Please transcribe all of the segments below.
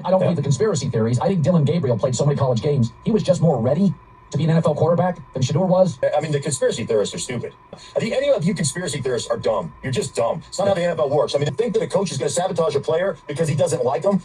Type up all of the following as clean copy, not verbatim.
I don't believe the conspiracy theories. I think Dylan Gabriel played so many college games. He was just more ready to be an NFL quarterback than Shadeur was. I mean, the conspiracy theorists are stupid. I think any of you conspiracy theorists are dumb. You're just dumb. It's not how the NFL works. I mean, to think that a coach is going to sabotage a player because he doesn't like them,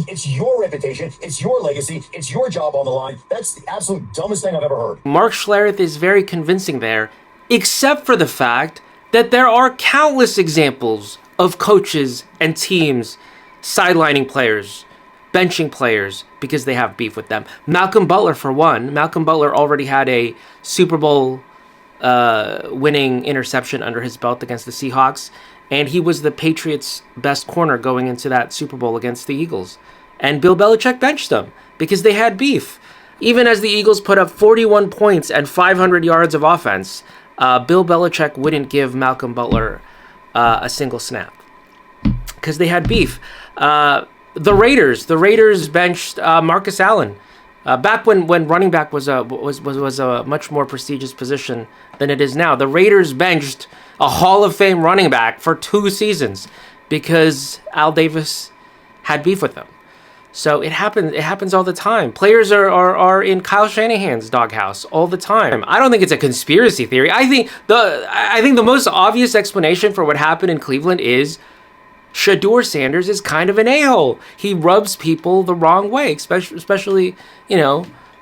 it's your reputation, it's your legacy, it's your job on the line. That's the absolute dumbest thing I've ever heard. Mark Schlereth is very convincing there, except for the fact that there are countless examples of coaches and teams sidelining players, benching players because they have beef with them. Malcolm Butler, for one. Malcolm Butler already had a Super Bowl winning interception under his belt against the Seahawks, and he was the Patriots' best corner going into that Super Bowl against the Eagles. And Bill Belichick benched him because they had beef. Even as the Eagles put up 41 points and 500 yards of offense, Bill Belichick wouldn't give Malcolm Butler a single snap because they had beef. The Raiders benched Marcus Allen back when running back was a much more prestigious position than it is now. The Raiders benched a Hall of Fame running back for 2 seasons because Al Davis had beef with them. So it happens all the time. Players are in Kyle Shanahan's doghouse all the time. I don't think it's a conspiracy theory. I think the most obvious explanation for what happened in Cleveland is Shadeur Sanders is kind of an a-hole. He rubs people the wrong way, especially,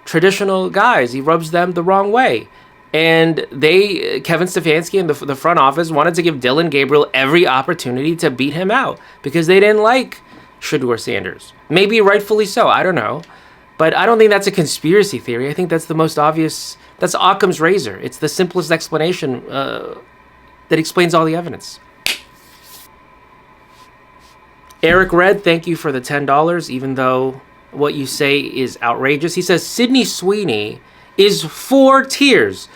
traditional guys. He rubs them the wrong way. And Kevin Stefanski and the front office wanted to give Dylan Gabriel every opportunity to beat him out because they didn't like Shadeur Sanders. Maybe rightfully so, I don't know. But I don't think that's a conspiracy theory. I think that's the most obvious, that's Occam's razor. It's the simplest explanation that explains all the evidence. Eric Red, thank you for the $10, even though what you say is outrageous. He says Sydney Sweeney is 4 tiers.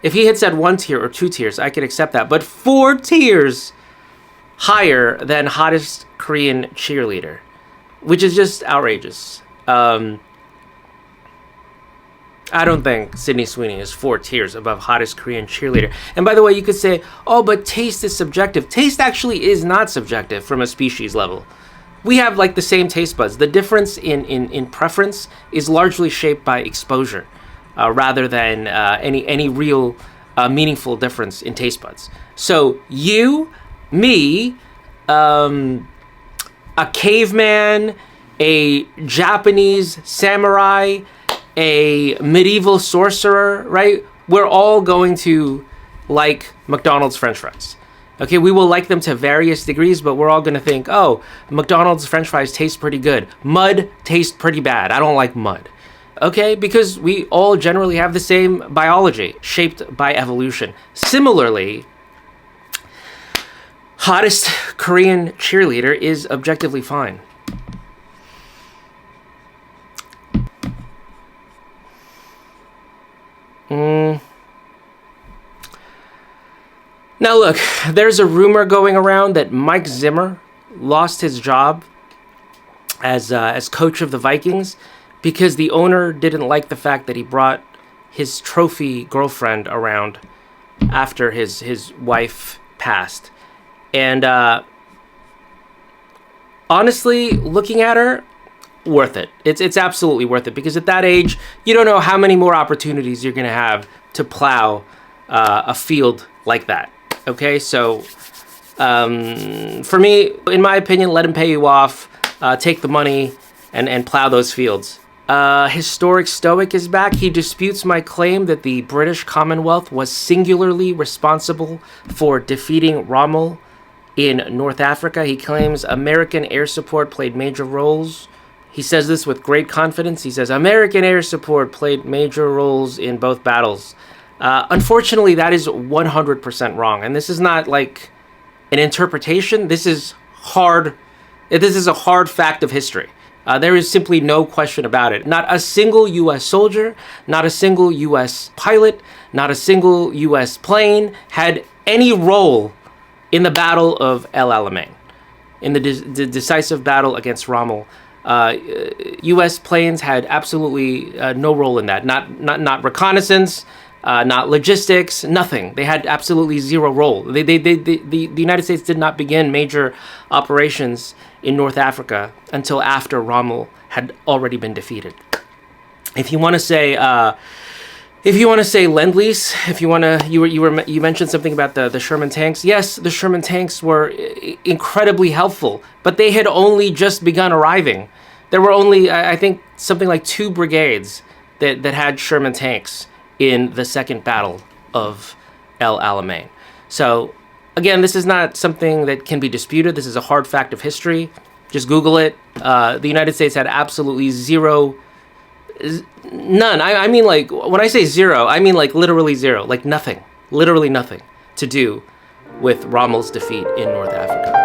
If he had said 1 tier or 2 tiers, I could accept that. But 4 tiers higher than hottest Korean cheerleader, which is just outrageous. I don't think Sydney Sweeney is 4 tiers above hottest Korean cheerleader. And by the way, you could say, oh, but taste is subjective. Taste actually is not subjective from a species level. We have the same taste buds. The difference in preference is largely shaped by exposure rather than any real meaningful difference in taste buds. So you, me, a caveman, a Japanese samurai, a medieval sorcerer, right? We're all going to like McDonald's French fries. Okay, we will like them to various degrees, but we're all going to think, oh, McDonald's French fries taste pretty good. Mud tastes pretty bad. I don't like mud. Okay, because we all generally have the same biology, shaped by evolution. Similarly, hottest Korean cheerleader is objectively fine. Now look, there's a rumor going around that Mike Zimmer lost his job as coach of the Vikings because the owner didn't like the fact that he brought his trophy girlfriend around after his wife passed. And honestly, looking at her, worth it. It's absolutely worth it because at that age, you don't know how many more opportunities you're going to have to plow a field like that. Okay, so for me, in my opinion, let him pay you off, take the money, and plow those fields. Historic Stoic is back. He disputes my claim that the British Commonwealth was singularly responsible for defeating Rommel in North Africa. He claims American air support played major roles. He says this with great confidence. He says American air support played major roles in both battles. Unfortunately, that is 100% wrong. And this is not like an interpretation. This is hard. This is a hard fact of history. There is simply no question about it. Not a single U.S. soldier, not a single U.S. pilot, not a single U.S. plane had any role in the Battle of El Alamein, in the decisive battle against Rommel. U.S. planes had absolutely no role in that. Not reconnaissance, not logistics, nothing. They had absolutely zero role. The United States did not begin major operations in North Africa until after Rommel had already been defeated. If you want to say Lend-Lease, if you want to, you mentioned something about the Sherman tanks. Yes, the Sherman tanks were incredibly helpful, but they had only just begun arriving. There were only, I think, something like 2 brigades that had Sherman tanks in the Second Battle of El Alamein. So, again, this is not something that can be disputed. This is a hard fact of history. Just Google it. The United States had absolutely none. I mean, like, when I say zero, I mean, like, literally zero. Like, nothing. Literally nothing to do with Rommel's defeat in North Africa.